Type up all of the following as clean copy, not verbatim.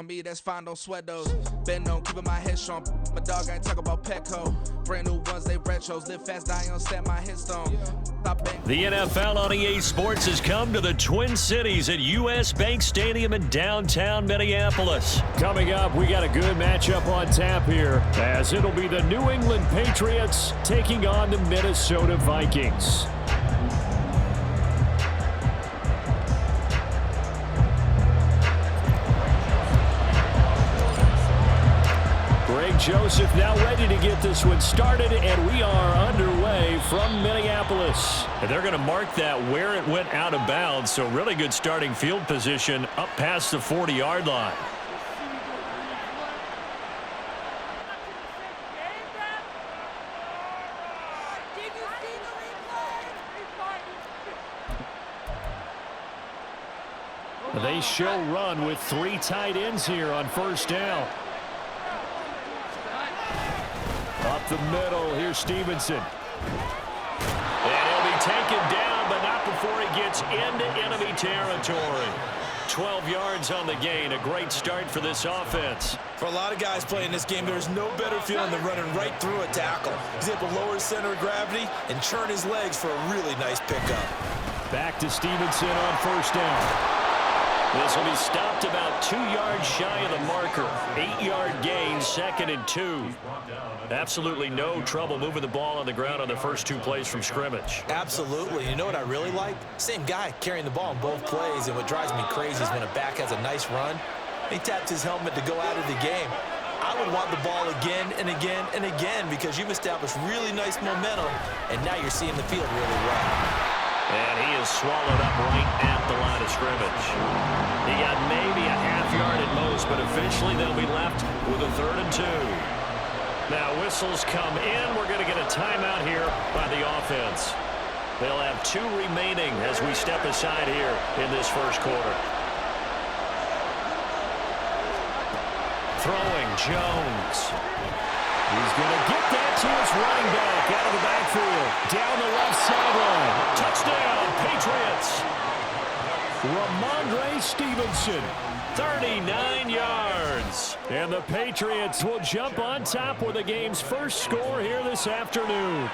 me, that's fine, don't sweat those. Been on keeping my head strong. My dog ain't talk about Petco. Brand new ones, they retros. Live fast, die on set, my headstone. The NFL on EA Sports has come to the Twin Cities at US Bank Stadium in downtown Minneapolis. Coming up, we got a good matchup on tap here, as it'll be the New England Patriots taking on the Minnesota Vikings. Joseph now ready to get this one started, and we are underway from Minneapolis. And they're going to mark that where it went out of bounds, so really good starting field position up past the 40-yard line. They show run with 3 tight ends here on first down. Up the middle, here's Stevenson. And he'll be taken down, but not before he gets into enemy territory. 12 yards on the gain, a great start for this offense. For a lot of guys playing this game, there's no better feeling than running right through a tackle. He's able to lower his center of gravity and churn his legs for a really nice pickup. Back to Stevenson on first down. This will be stopped about 2 yards shy of the marker. 8-yard gain, 2nd and 2. Absolutely no trouble moving the ball on the ground on the first 2 plays from scrimmage. Absolutely. You know what I really like? Same guy carrying the ball in both plays, and what drives me crazy is when a back has a nice run, he taps his helmet to go out of the game. I would want the ball again and again and again because you've established really nice momentum, and now you're seeing the field really well. And he is swallowed up right at the line of scrimmage. He got maybe a half yard at most, but eventually they'll be left with a 3rd and 2. Now whistles come in. We're going to get a timeout here by the offense. They'll have 2 remaining as we step aside here in this first quarter. Throwing Jones. He's going to get that to his running back out of the backfield. Down the left sideline. Touchdown, Patriots. Ramondre Stevenson, 39 yards. And the Patriots will jump on top with the game's first score here this afternoon.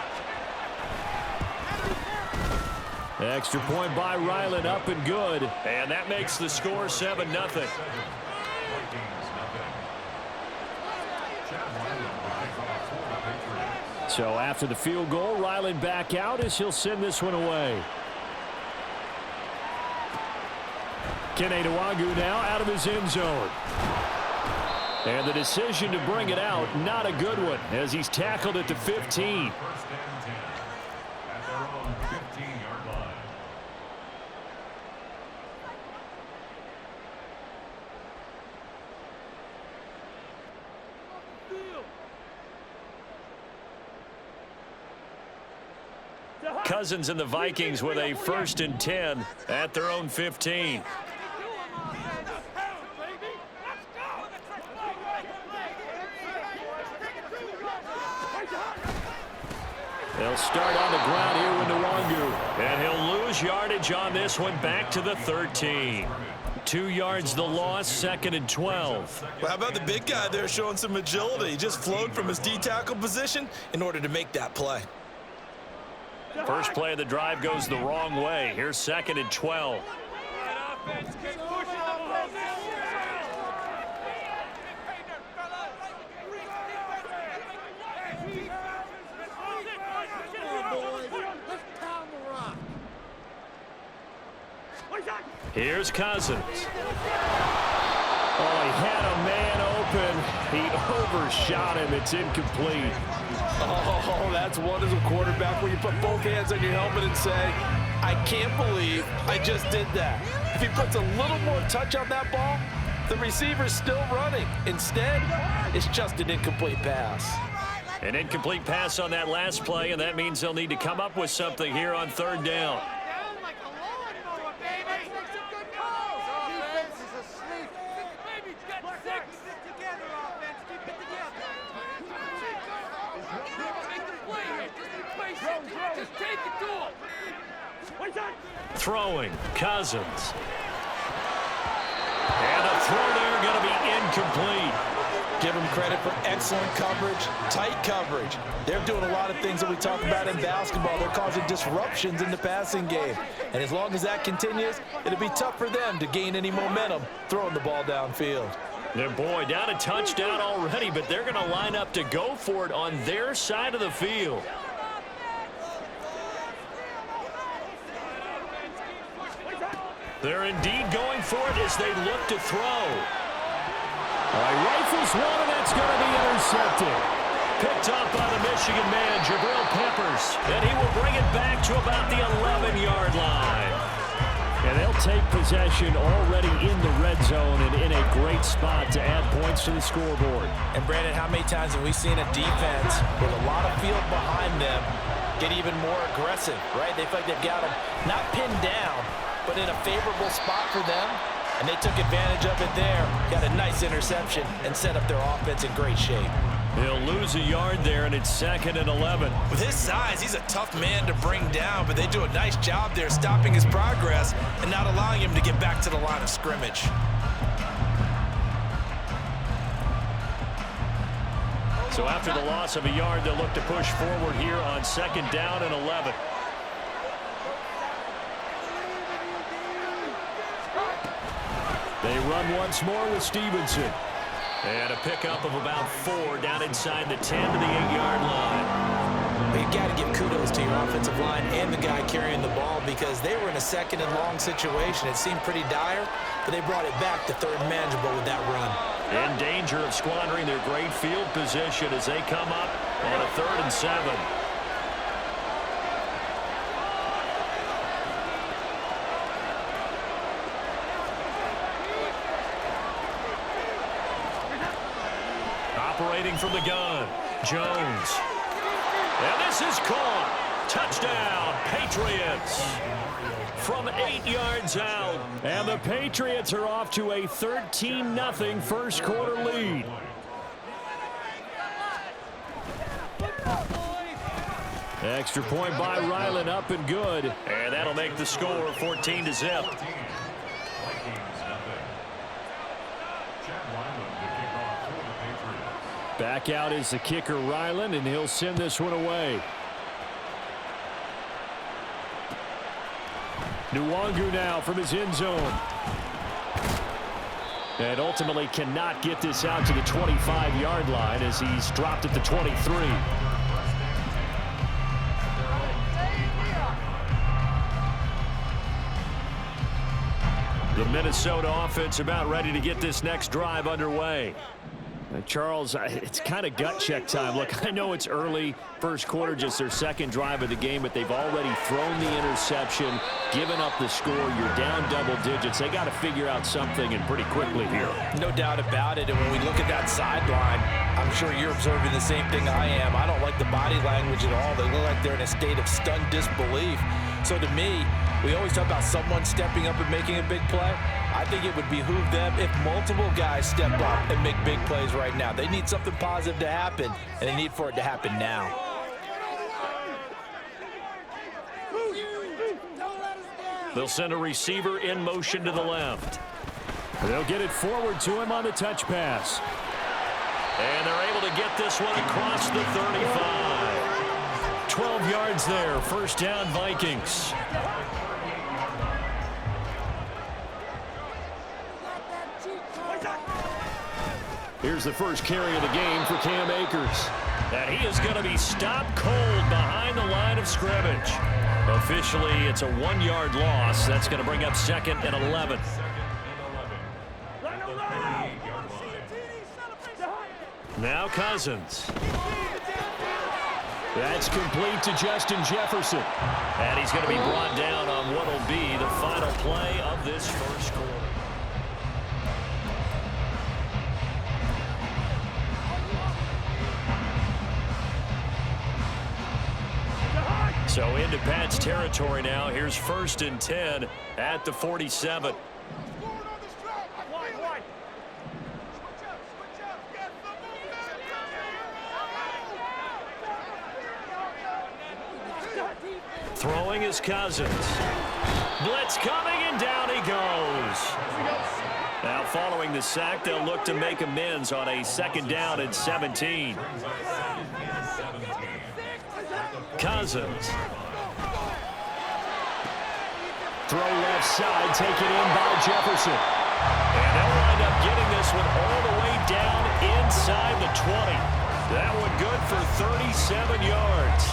Extra point by Ryland, up and good. And that makes the score 7-0. So after the field goal, Ryland back out as he'll send this one away. Kene Nwangwu now out of his end zone. And the decision to bring it out, not a good one, as he's tackled at the 15. Cousins and the Vikings with a 1st and 10 at their own 15. They'll start on the ground here with Nwangwu. And he'll lose yardage on this one, back to the 13. 2 yards the loss, 2nd and 12. Well, how about the big guy there showing some agility? He just flowed from his D-tackle position in order to make that play. First play of the drive goes the wrong way. Here's 2nd and 12. Here's Cousins. Oh, he had a man open. He overshot him. It's incomplete. Oh, that's one as a quarterback where you put both hands on your helmet and say, I can't believe I just did that. If he puts a little more touch on that ball, the receiver's still running. Instead, it's just an incomplete pass. An incomplete pass on that last play, and that means they'll need to come up with something here on 3rd down. Throwing, Cousins. And a throw there going to be incomplete. Give them credit for excellent coverage, tight coverage. They're doing a lot of things that we talk about in basketball. They're causing disruptions in the passing game. And as long as that continues, it'll be tough for them to gain any momentum throwing the ball downfield. Yeah, boy, down a touchdown already, but they're going to line up to go for it on their side of the field. They're indeed going for it as they look to throw. All right, rifles one, and that's going to be intercepted. Picked up by the Michigan man, Jabril Peppers. And he will bring it back to about the 11-yard line. And they'll take possession already in the red zone and in a great spot to add points to the scoreboard. And, Brandon, how many times have we seen a defense with a lot of field behind them get even more aggressive, right? They feel like they've got them not pinned down, but in a favorable spot for them. And they took advantage of it there, got a nice interception, and set up their offense in great shape. He'll lose a yard there, and it's 2nd and 11. With his size, he's a tough man to bring down, but they do a nice job there stopping his progress and not allowing him to get back to the line of scrimmage. So after the loss of a yard, they'll look to push forward here on 2nd down and 11. They run once more with Stevenson. And a pickup of about 4 down inside the 10 to the 8-yard line. Well, you've got to give kudos to your offensive line and the guy carrying the ball because they were in a 2nd and long situation. It seemed pretty dire, but they brought it back to 3rd and manageable with that run. In danger of squandering their great field position as they come up on a 3rd and 7. Operating from the gun, Jones. And this is caught. Touchdown, Patriots. From 8 yards out. And the Patriots are off to a 13-0 first quarter lead. Extra point by Ryland, up and good. And that'll make the score 14-0. Back out is the kicker, Ryland, and he'll send this one away. Nwangu now from his end zone. And ultimately cannot get this out to the 25-yard line as he's dropped at the 23. The Minnesota offense about ready to get this next drive underway. Charles, it's kind of gut check time. Look, I know it's early, first quarter, just their 2nd drive of the game, but they've already thrown the interception, given up the score. You're down double digits. They got to figure out something, and pretty quickly here. No doubt about it, and when we look at that sideline, I'm sure you're observing the same thing I am. I don't like the body language at all. They look like they're in a state of stunned disbelief. So to me, we always talk about someone stepping up and making a big play. I think it would behoove them if multiple guys step up and make big plays right now. They need something positive to happen, and they need for it to happen now. They'll send a receiver in motion to the left. They'll get it forward to him on the touch pass. And they're able to get this one across the 35. 12 yards there, first down Vikings. Here's the first carry of the game for Cam Akers. And he is going to be stopped cold behind the line of scrimmage. Officially, it's a 1-yard loss. That's going to bring up 2nd and 11. Now Cousins. That's complete to Justin Jefferson. And he's going to be brought down on what will be the final play of this first quarter. So into Pat's territory now. Here's 1st and 10 at the 47. Throwing is Cousins. Blitz coming, and down he goes. Now following the sack, they'll look to make amends on a 2nd down and 17. Cousins. Throw left side, taken in by Jefferson. And they'll wind up getting this one all the way down inside the 20. That one good for 37 yards.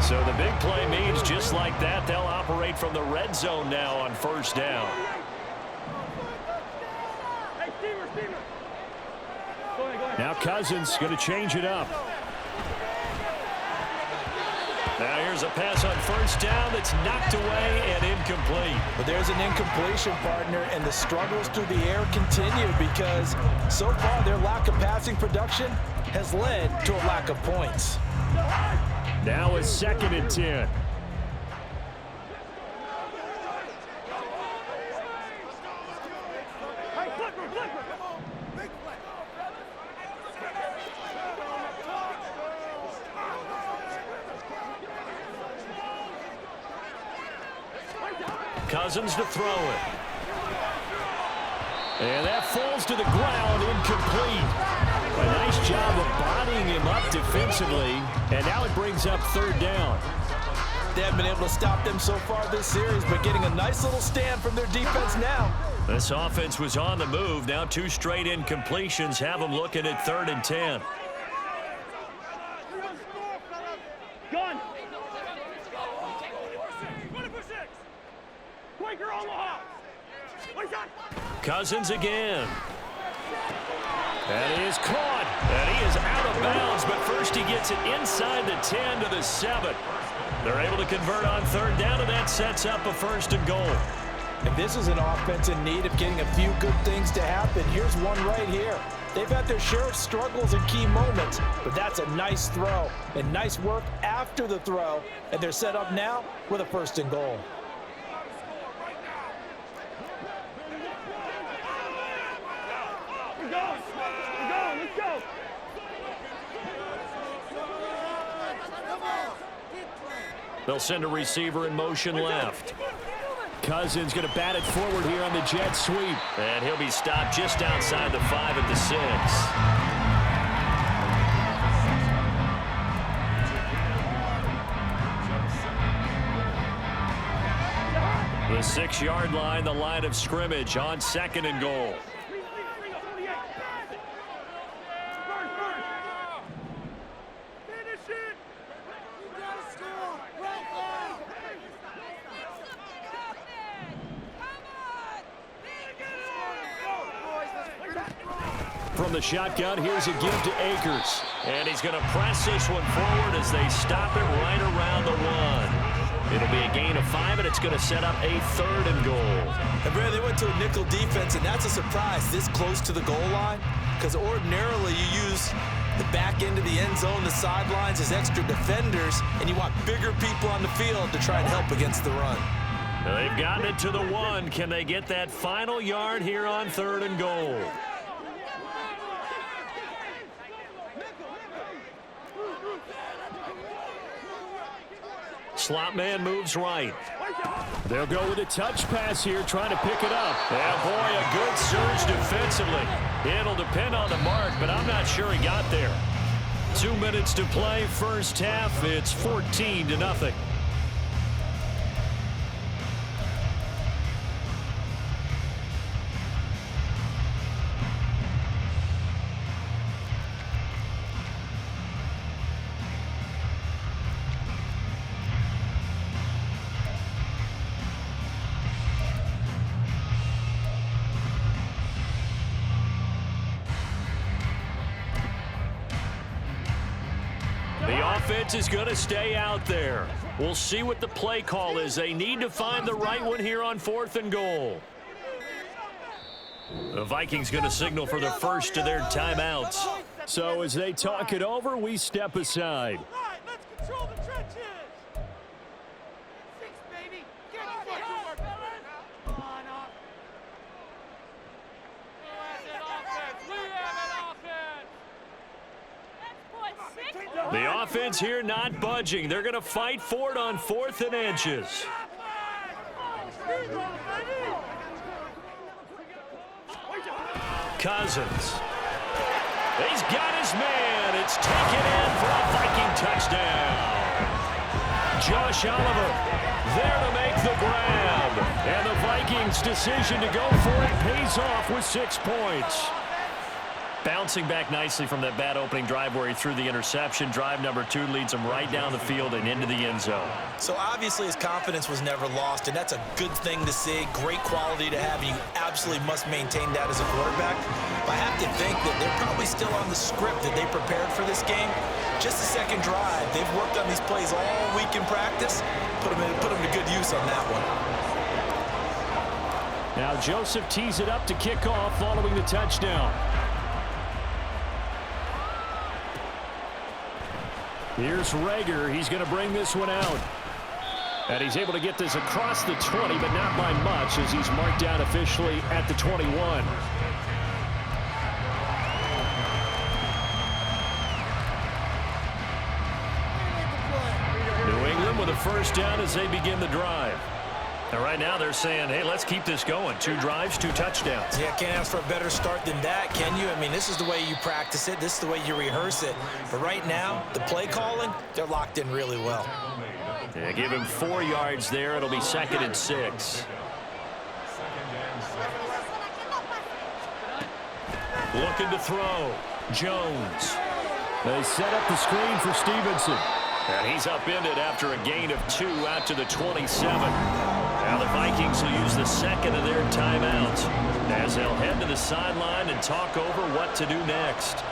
So the big play means just like that, they'll operate from the red zone now on 1st down. Now Cousins going to change it up. Now here's a pass on 1st down that's knocked away and incomplete. But there's an incompletion, partner, and the struggles through the air continue because so far their lack of passing production has led to a lack of points. Now it's 2nd and 10. Cousins to throw it. And that falls to the ground, incomplete. A nice job of bodying him up defensively, and now it brings up 3rd down. They haven't been able to stop them so far this series, but getting a nice little stand from their defense now. This offense was on the move. Now 2 straight incompletions have them looking at 3rd and 10. Cousins again. And he is caught. And he is out of bounds, but first he gets it inside the 10 to the 7. They're able to convert on 3rd down, and that sets up a 1st and goal. And this is an offense in need of getting a few good things to happen. Here's one right here. They've had their share of struggles in key moments, but that's a nice throw and nice work after the throw. And they're set up now with a 1st and goal. They'll send a receiver in motion left. Cousins going to bat it forward here on the jet sweep. And he'll be stopped just outside the 5 at the 6. The 6-yard line, the line of scrimmage on 2nd and goal. From the shotgun, here's a give to Akers. And he's going to press this one forward as they stop it right around the 1. It'll be a gain of 5, and it's going to set up a 3rd and goal. And Brad, they went to a nickel defense, and that's a surprise this close to the goal line, because ordinarily you use the back end of the end zone, the sidelines as extra defenders, and you want bigger people on the field to try and help against the run. Now they've gotten it to the 1. Can they get that final yard here on 3rd and goal? Slot man moves right. They'll go with a touch pass here, trying to pick it up. And boy, a good surge defensively. It'll depend on the mark, but I'm not sure he got there. 2 minutes to play, 1st half. It's 14-0. Offense is going to stay out there. We'll see what the play call is. They need to find the right one here on 4th and goal. The Vikings going to signal for the first of their timeouts. So as they talk it over, we step aside. Let's control the trenches. 6, baby. Get your foot to work. Come on up. Who has an offense? We have an offense. The offense here not budging. They're going to fight for it on 4th and inches. Cousins. He's got his man. It's taken in for a Viking touchdown. Josh Oliver there to make the grab. And the Vikings' decision to go for it pays off with 6 points. Bouncing back nicely from that bad opening drive where he threw the interception. Drive number 2 leads him right down the field and into the end zone. So obviously his confidence was never lost, and that's a good thing to see. Great quality to have. You absolutely must maintain that as a quarterback. But I have to think that they're probably still on the script that they prepared for this game. Just the second drive. They've worked on these plays all week in practice. Put them to good use on that one. Now Joseph tees it up to kick off following the touchdown. Here's Rager. He's going to bring this one out. And he's able to get this across the 20, but not by much as he's marked down officially at the 21. New England with a first down as they begin the drive. And right now they're saying, hey, let's keep this going. 2 drives, 2 touchdowns. Yeah, can't ask for a better start than that, can you? I mean, this is the way you practice it. This is the way you rehearse it. But right now, the play calling, they're locked in really well. Yeah, give him 4 yards there. It'll be 2nd and 6. Looking to throw. Jones. They set up the screen for Stevenson. And he's upended after a gain of 2 out to the 27. Now the Vikings will use the second of their timeouts as they'll head to the sideline and talk over what to do next.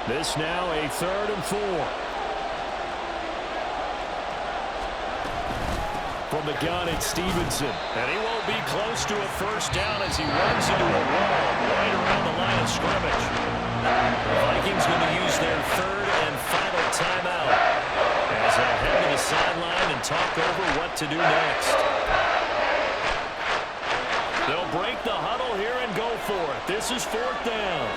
This now a 3rd and 4. From the gun, it's Stevenson. And he won't be close to a first down as he runs into a wall right around the line of scrimmage. The Vikings going to use their 3rd and final timeout as they'll head to the sideline and talk over what to do next. They'll break the huddle here and go for it. This is 4th down.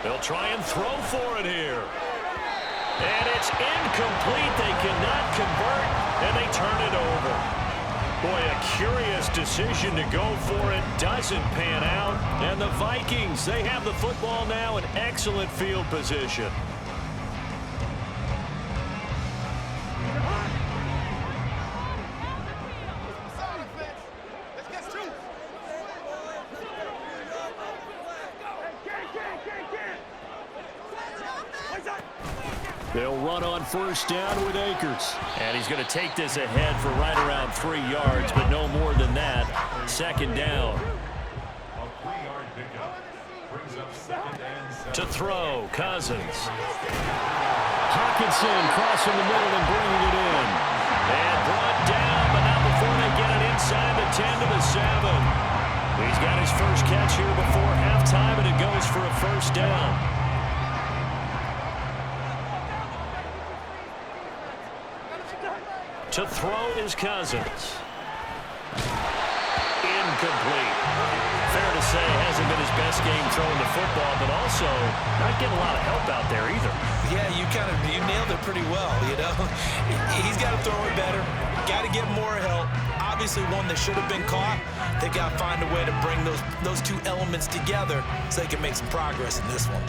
They'll try and throw for it here. And it's incomplete. They cannot convert, and they turn it over. Boy, a curious decision to go for it. Doesn't pan out. And the Vikings, they have the football now in excellent field position. They'll run on first down with Akers. And he's going to take this ahead for right around 3 yards, but no more than that. 2nd down. To throw, Cousins. Hawkinson crossing the middle and bringing it in. And brought down, but not before they get it inside the 10 to the 7. He's got his first catch here before halftime, and it goes for a first down. To throw is Cousins. Incomplete. Fair to say, hasn't been his best game throwing the football, but also not getting a lot of help out there either. Yeah, you nailed it pretty well, you know. He's got to throw it better. Got to get more help. Obviously one that should have been caught. They got to find a way to bring those 2 elements together so they can make some progress in this one.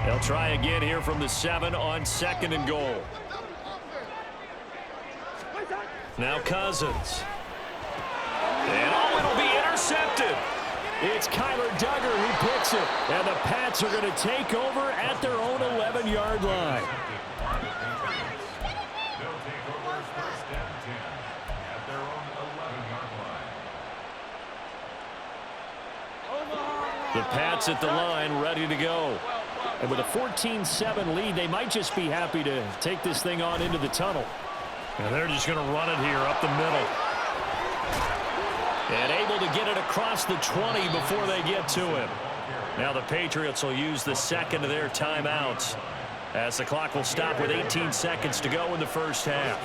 They'll try again here from the 7 on 2nd and goal. Now Cousins. And it'll be intercepted. It's Kyler Duggar who picks it. And the Pats are going to take over at their own 11-yard line. The Pats at the line, ready to go. And with a 14-7 lead, they might just be happy to take this thing on into the tunnel. And they're just going to run it here up the middle. And able to get it across the 20 before they get to him. Now the Patriots will use the second of their timeouts as the clock will stop with 18 seconds to go in the first half.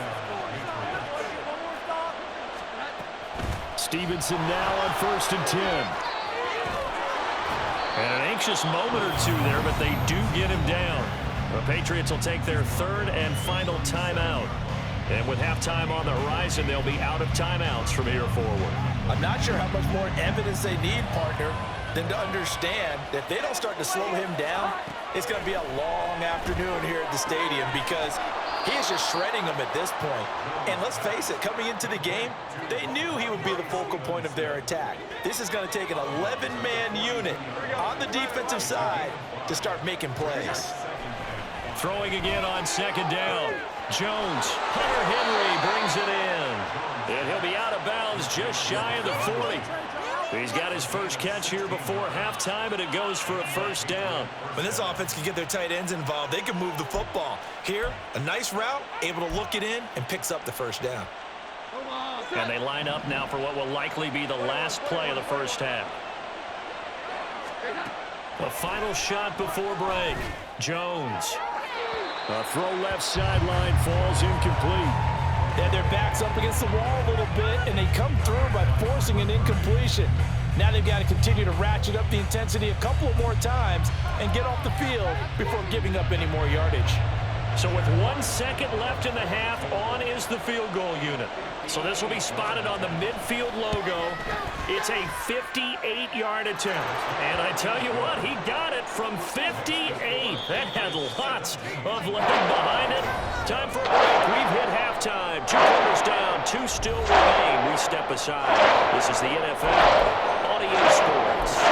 Stevenson now on 1st and 10. And an anxious moment or two there, but they do get him down. The Patriots will take their 3rd and final timeout. And with halftime on the horizon, they'll be out of timeouts from here forward. I'm not sure how much more evidence they need, partner, than to understand that if they don't start to slow him down, it's going to be a long afternoon here at the stadium because he is just shredding them at this point. And let's face it, coming into the game, they knew he would be the focal point of their attack. This is going to take an 11-man unit on the defensive side to start making plays. Throwing again on 2nd down. Jones, Hunter Henry brings it in. And he'll be out of bounds just shy of the 40. He's got his first catch here before halftime, and it goes for a 1st down. When this offense can get their tight ends involved, they can move the football. Here, a nice route, able to look it in, and picks up the 1st down. And they line up now for what will likely be the last play of the first half. The final shot before break. Jones. A throw left sideline falls incomplete. They had their backs up against the wall a little bit, and they come through by forcing an incompletion. Now they've got to continue to ratchet up the intensity a couple of more times and get off the field before giving up any more yardage. So with 1 second left in the half, on is the field goal unit. So this will be spotted on the midfield logo. It's a 58-yard attempt. And I tell you what, he got it from 58. That had lots of leg behind it. Time for a break. We've hit halftime. 2 quarters down, 2 still remain. We step aside. This is the NFL on EA Sports.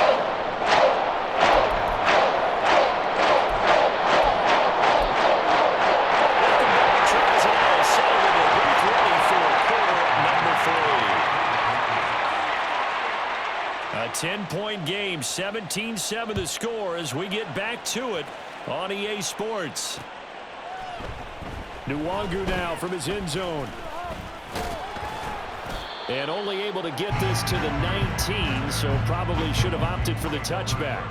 A 10-point game, 17-7 the score as we get back to it on EA Sports. Nwangu now from his end zone. And only able to get this to the 19, so probably should have opted for the touchback.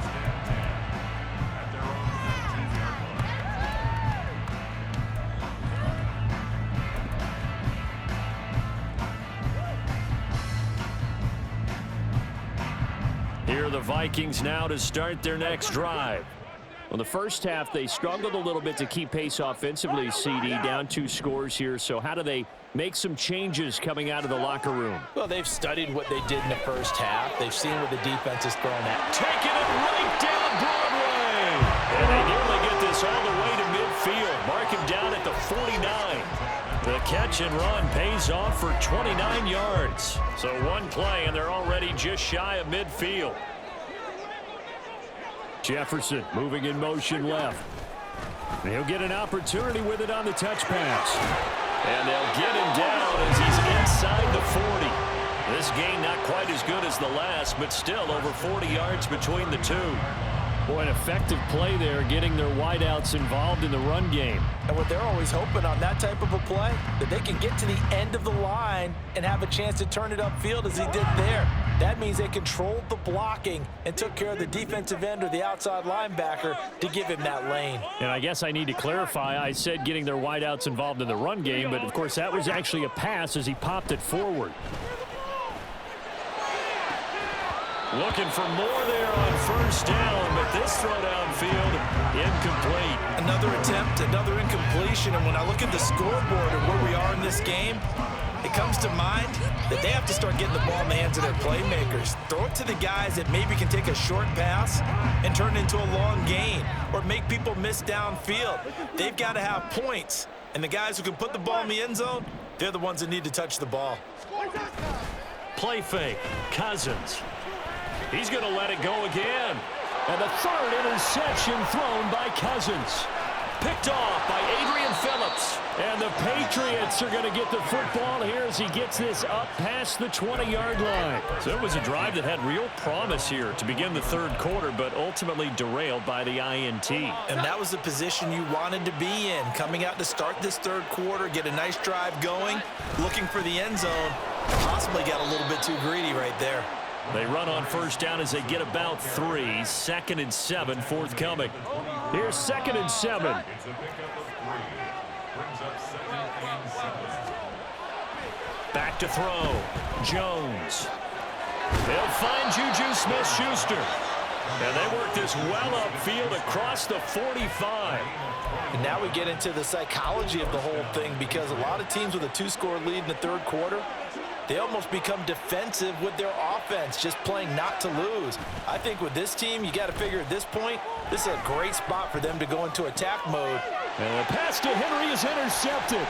Here are the Vikings now to start their next drive. Well, the first half, they struggled a little bit to keep pace offensively, CD, down 2 scores here. So how do they make some changes coming out of the locker room? Well, they've studied what they did in the first half. They've seen what the defense has thrown at. Taking it right down Broadway. And they nearly get this all the way to midfield. Mark him down at the 49. The catch and run pays off for 29 yards. So 1 play, and they're already just shy of midfield. Jefferson moving in motion left. And he'll get an opportunity with it on the touch pass. And they'll get him down as he's inside the 40. This gain not quite as good as the last, but still over 40 yards between the two. Boy, an effective play there, getting their wideouts involved in the run game. And what they're always hoping on that type of a play, that they can get to the end of the line and have a chance to turn it upfield as he did there. That means they controlled the blocking and took care of the defensive end or the outside linebacker to give him that lane. And I guess I need to clarify, I said getting their wideouts involved in the run game, but of course that was actually a pass as he popped it forward. Looking for more there on 1st down, but this throw downfield incomplete. Another attempt, another incompletion, and when I look at the scoreboard and where we are in this game, it comes to mind that they have to start getting the ball in the hands of their playmakers. Throw it to the guys that maybe can take a short pass and turn it into a long gain or make people miss downfield. They've got to have points, and the guys who can put the ball in the end zone, they're the ones that need to touch the ball. Play fake, Cousins. He's going to let it go again. And the 3rd interception thrown by Cousins. Picked off by Adrian Phillips. And the Patriots are going to get the football here as he gets this up past the 20-yard line. So it was a drive that had real promise here to begin the 3rd quarter, but ultimately derailed by the INT. And that was the position you wanted to be in, coming out to start this 3rd quarter, get a nice drive going, looking for the end zone. Possibly got a little bit too greedy right there. They run on 1st down as they get about 3. 2nd and 7 forthcoming. Here's 2nd and 7. It's a pickup of 3. Brings up 2nd and 7. Back to throw. Jones. They'll find Juju Smith-Schuster. And they work this well upfield across the 45. And now we get into the psychology of the whole thing, because a lot of teams with a 2-score lead in the third quarter, they almost become defensive with their offense, just playing not to lose. I think with this team, you got to figure at this point, this is a great spot for them to go into attack mode. And the pass to Henry is intercepted.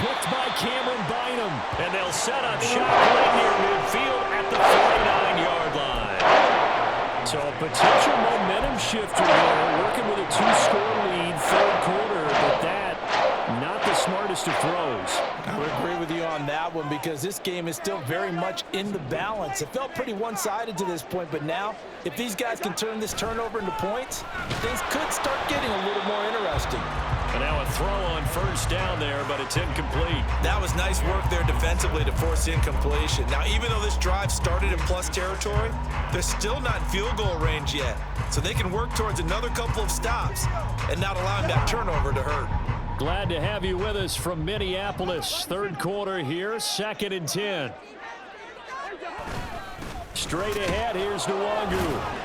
Picked by Cameron Bynum. And they'll set up shop right near midfield at the 49-yard line. So a potential momentum shifter there, working with a 2-score lead, third quarter, but that, not the smartest of throws. I would agree with you on that one, because this game is still very much in the balance. It felt pretty one-sided to this point, but now, if these guys can turn this turnover into points, things could start getting a little more interesting. And now a throw on first down there, but it's incomplete. That was nice work there defensively to force incompletion. Now, even though this drive started in plus territory, they're still not in field goal range yet. So they can work towards another couple of stops and not allowing that turnover to hurt. Glad to have you with us from Minneapolis. Third quarter here, 2nd and 10. Straight ahead, here's Nwangu.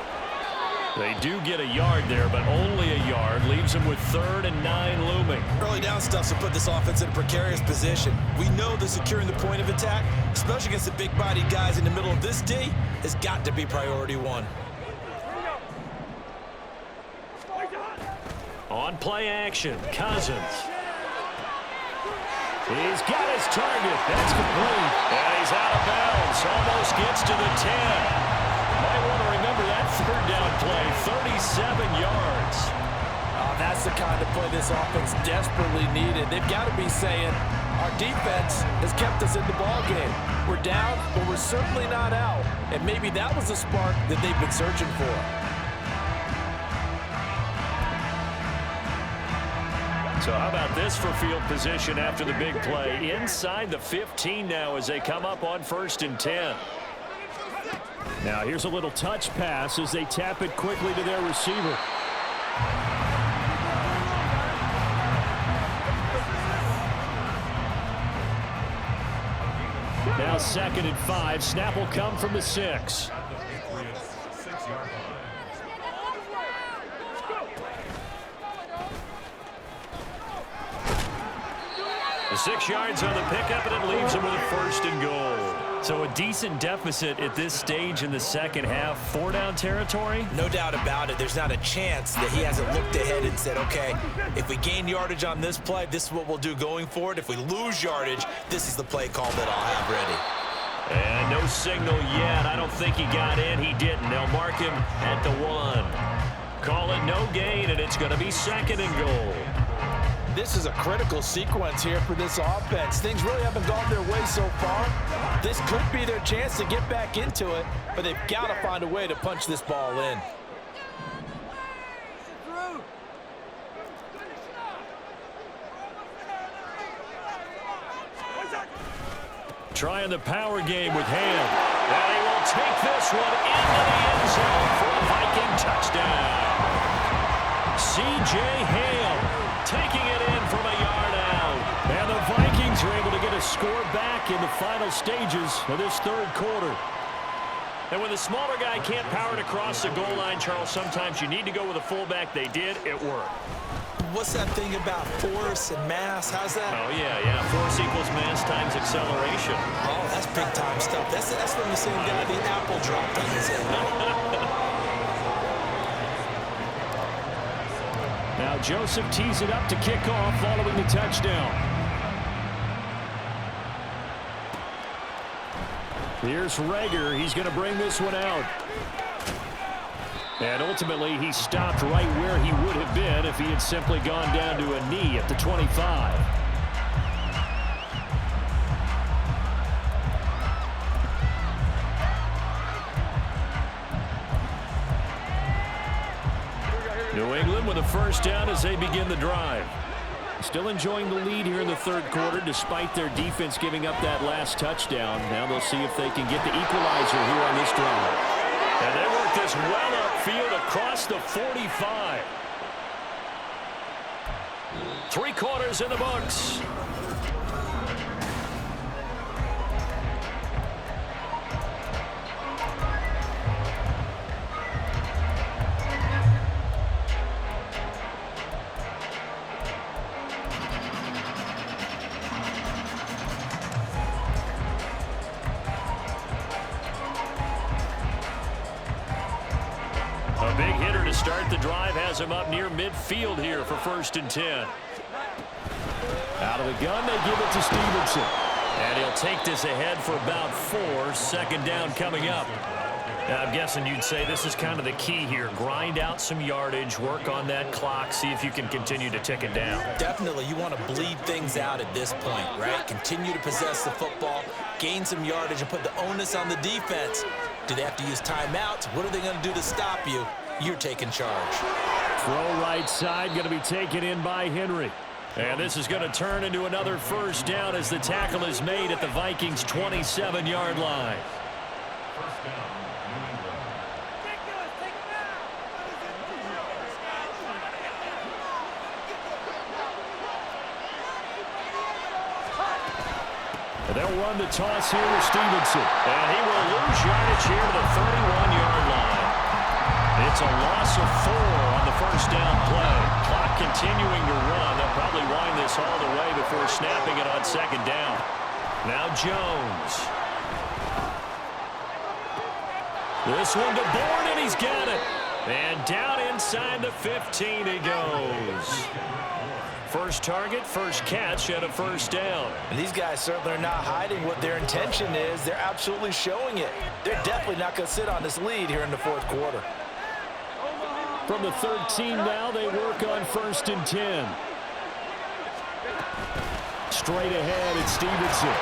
They do get a yard there, but only a yard. Leaves them with 3rd and 9 looming. Early down stuff to put this offense in a precarious position. We know that securing the point of attack, especially against the big-bodied guys in the middle of this D, has got to be priority one. On play action, Cousins. He's got his target. That's complete. And he's out of bounds. Almost gets to the 10. Might want to remember that third down play, 37 yards. Oh, that's the kind of play this offense desperately needed. They've got to be saying, our defense has kept us in the ballgame. We're down, but we're certainly not out. And maybe that was the spark that they've been searching for. So how about this for field position after the big play? Inside the 15 now as they come up on 1st and 10. Now here's a little touch pass as they tap it quickly to their receiver. Now 2nd and 5. Snap will come from the 6. The 6 yards on the pickup, and it leaves them with a 1st and goal. So a decent deficit at this stage in the second half. 4-down territory? No doubt about it. There's not a chance that he hasn't looked ahead and said, okay, if we gain yardage on this play, this is what we'll do going forward. If we lose yardage, this is the play call that I'll have ready. And no signal yet. I don't think he got in. He didn't. They'll mark him at the 1. Call it no gain, and it's going to be 2nd and goal. This is a critical sequence here for this offense. Things really haven't gone their way so far. This could be their chance to get back into it, but they've got to find a way to punch this ball in. Trying the power game with Ham. And he will take this one into the end zone for a Viking touchdown. C.J. Ham taking it in from a yard out. And the Vikings are able to get a score back in the final stages of this third quarter. And when the smaller guy can't power it across the goal line, Charles, sometimes you need to go with a fullback. They did. It worked. What's that thing about force and mass? How's that? Oh, yeah. Force equals mass times acceleration. Oh, that's big-time stuff. That's from the same guy the apple dropped on his head. Now Joseph tees it up to kick off following the touchdown. Here's Rager. He's going to bring this one out. And ultimately, he stopped right where he would have been if he had simply gone down to a knee at the 25. New England with a first down as they begin the drive. Still enjoying the lead here in the third quarter despite their defense giving up that last touchdown. Now they'll see if they can get the equalizer here on this drive. And they work this well upfield across the 45. 3 quarters in the books. A big hitter to start the drive has him up near midfield here for 1st and 10. Out of the gun, they give it to Stevenson. And he'll take this ahead for about 4. 2nd down coming up. Now, I'm guessing you'd say this is kind of the key here. Grind out some yardage, work on that clock, see if you can continue to tick it down. Definitely, you want to bleed things out at this point, right? Continue to possess the football, gain some yardage, and put the onus on the defense. Do they have to use timeouts? What are they going to do to stop you? You're taking charge. Throw right side, going to be taken in by Henry. And this is going to turn into another 1st down as the tackle is made at the Vikings' 27-yard line. First down, New England. They'll run the toss here with Stevenson. And he will lose yardage here to the 31-yard line. It's a loss of 4 on the 1st down play. Clock continuing to run. They'll probably wind this all the way before snapping it on 2nd down. Now Jones. This one to Bourne, and he's got it. And down inside the 15 he goes. First target, first catch, and a 1st down. And these guys certainly are not hiding what their intention is. They're absolutely showing it. They're definitely not going to sit on this lead here in the 4th quarter. From the 13 now, they work on 1st and 10. Straight ahead, it's Stevenson.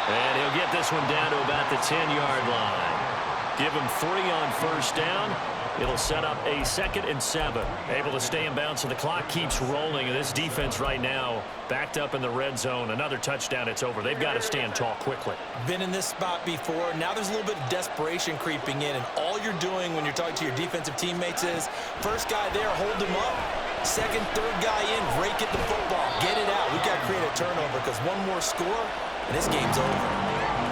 And he'll get this one down to about the 10-yard line. Give him 3 on 1st down. It'll set up a 2nd and 7. Able to stay in bounds, so the clock keeps rolling. And this defense right now backed up in the red zone. Another touchdown, it's over. They've got to stand tall quickly. Been in this spot before. Now there's a little bit of desperation creeping in. And all you're doing when you're talking to your defensive teammates is, first guy there, hold him up. 2nd, 3rd guy in, rake at the football. Get it out. We've got to create a turnover because one more score, and this game's over.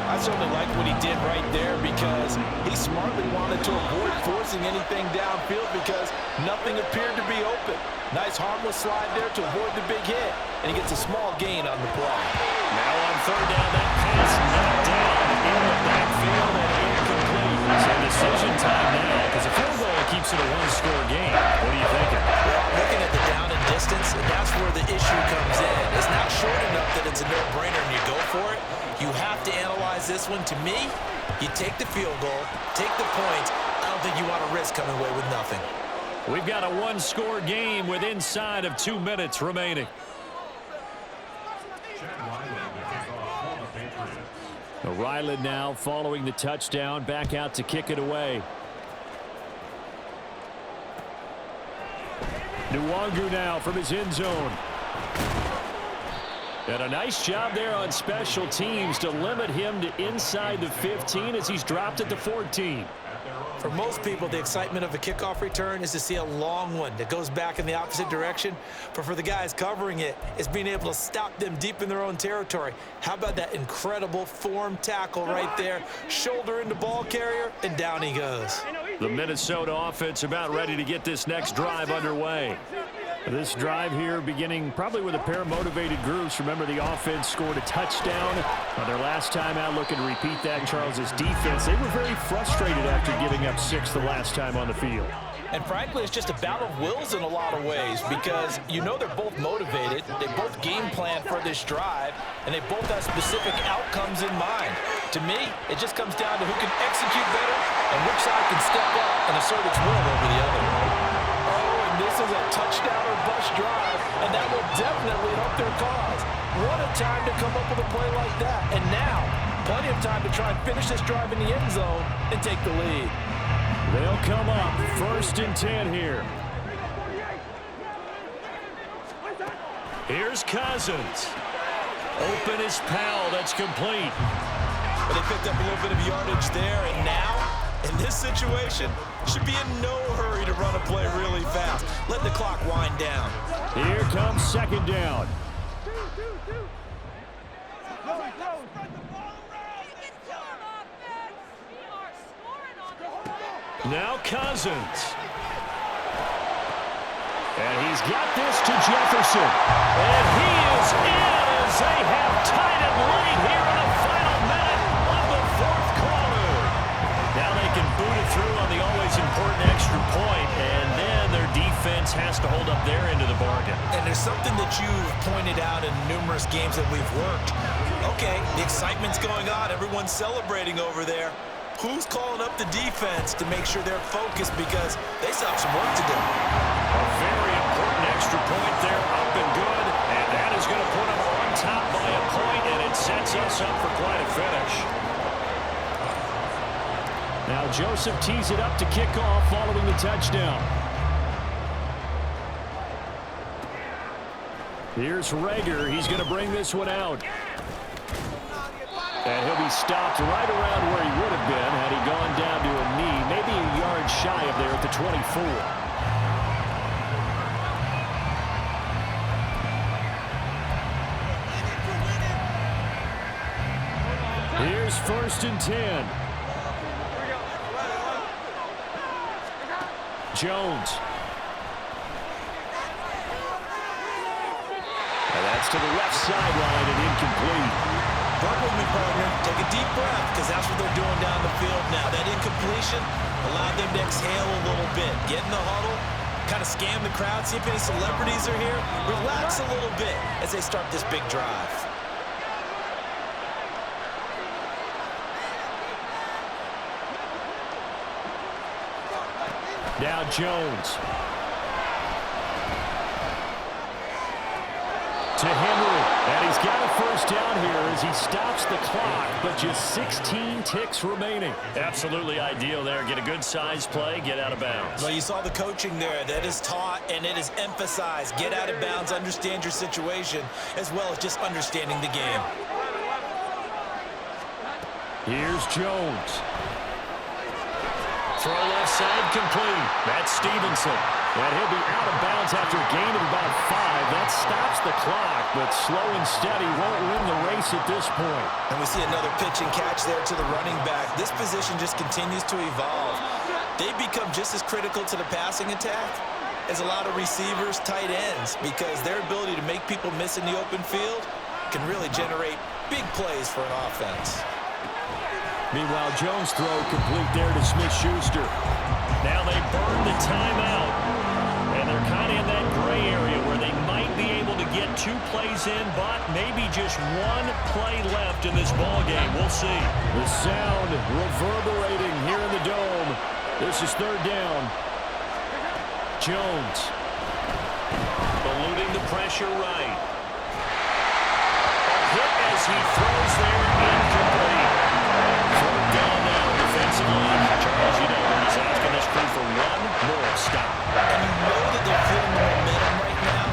I certainly like what he did right there because he smartly wanted to avoid forcing anything downfield because nothing appeared to be open. Nice harmless slide there to avoid the big hit, and he gets a small gain on the play. Now on 3rd down, that pass knocked down in the backfield and incomplete. So decision time now because a field goal keeps it a 1-score game. What are you thinking? Well, looking at the down and distance, and that's where the issue comes in. It's not short enough that it's a no-brainer and you go for it. You have to analyze this one. To me, you take the field goal, take the points. I don't think you want to risk coming away with nothing. We've got a 1-score game with inside of 2 minutes remaining. Ryland now following the touchdown, back out to kick it away. Nwangu now from his end zone. And a nice job there on special teams to limit him to inside the 15 as he's dropped at the 14. For most people, the excitement of a kickoff return is to see a long one that goes back in the opposite direction. But for the guys covering it, it's being able to stop them deep in their own territory. How about that incredible form tackle right there? Shoulder into ball carrier, and down he goes. The Minnesota offense about ready to get this next drive underway. This drive here beginning probably with a pair of motivated groups. Remember, the offense scored a touchdown on their last time out, looking to repeat that. Charles's defense, they were very frustrated after giving up 6 the last time on the field. And frankly, it's just a battle of wills in a lot of ways because you know they're both motivated. They both game plan for this drive, and they both have specific outcomes in mind. To me, it just comes down to who can execute better and which side can step up and assert its will over the other. This is a touchdown or bust drive, and that will definitely help their cause. What a time to come up with a play like that. And now, plenty of time to try and finish this drive in the end zone and take the lead. They'll come up 1st and 10 here. Here's Cousins. Open is Powell. That's complete. But they picked up a little bit of yardage there, and now, in this situation, should be in no hurry to run a play really fast. Let the clock wind down. Here comes second down. Now Cousins. And he's got this to Jefferson. And he is in as they have tied it late here in the final minute of the fourth quarter. Now they can boot it through on the always important extra point, and then their defense has to hold up their end of the bargain. And there's something that you've pointed out in numerous games that we've worked. Okay, the excitement's going on. Everyone's celebrating over there. Who's calling up the defense to make sure they're focused because they still have some work to do? A very important extra point there, up and good, and that is going to put them on top by a point, and it sets us up for quite a finish. Now Joseph tees it up to kick off following the touchdown. Here's Rager. He's going to bring this one out. And he'll be stopped right around where he would have been had he gone down to a knee, maybe a yard shy of there at the 24. Here's 1st and 10. Jones. And that's to the left sideline and incomplete. Work with me, partner. Take a deep breath because that's what they're doing down the field now. That incompletion allowed them to exhale a little bit. Get in the huddle, kind of scan the crowd, see if any celebrities are here. Relax a little bit as they start this big drive. Now Jones. To Henry, and he's got a first down here as he stops the clock, but just 16 ticks remaining. Absolutely ideal there. Get a good size play, get out of bounds. Well, you saw the coaching there. That is taught and it is emphasized. Get out of bounds, understand your situation, as well as just understanding the game. Here's Jones. Throw left side complete. That's Stevenson. And he'll be out of bounds after a gain of about 5. That stops the clock, but slow and steady won't win the race at this point. And we see another pitch and catch there to the running back. This position just continues to evolve. They become just as critical to the passing attack as a lot of receivers, tight ends, because their ability to make people miss in the open field can really generate big plays for an offense. Meanwhile, Jones' throw complete there to Smith-Schuster. Now they burn the timeout, and they're kind of in that gray area where they might be able to get 2 plays in, but maybe just 1 play left in this ball game. We'll see. The sound reverberating here in the dome. This is 3rd down. Jones. Eluding the pressure right. A hit as he throws there, incomplete. 4th down now defensively. Charles, you know, he's asking this crew for 1 more stop. And you know that they're feeling the momentum right now,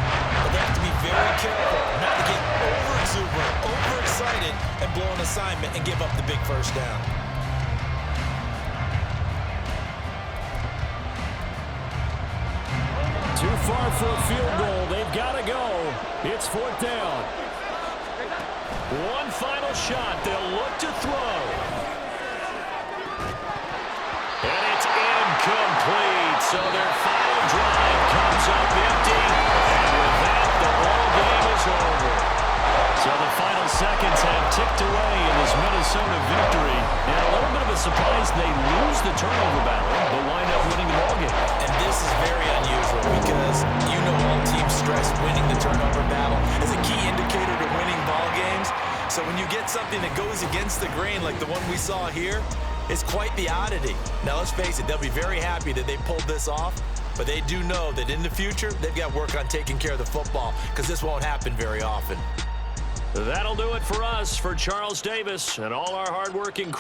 but they have to be very careful not to get over-exuberant, overexcited, and blow an assignment and give up the big first down. Too far for a field goal. They've got to go. It's 4th down. 1 final shot. They'll look to throw. And it's incomplete. So their final drive comes up empty. And with that, the ball game is over. So the final seconds have ticked away in this Minnesota victory. And a little bit of a surprise, they lose the turnover battle, but wind up winning the ball game. And this is very unusual because you know all teams stress winning the turnover battle is a key indicator to winning ball games. So when you get something that goes against the grain like the one we saw here, it's quite the oddity. Now let's face it, they'll be very happy that they pulled this off, but they do know that in the future, they've got to work on taking care of the football because this won't happen very often. That'll do it for us. For Charles Davis and all our hardworking crew.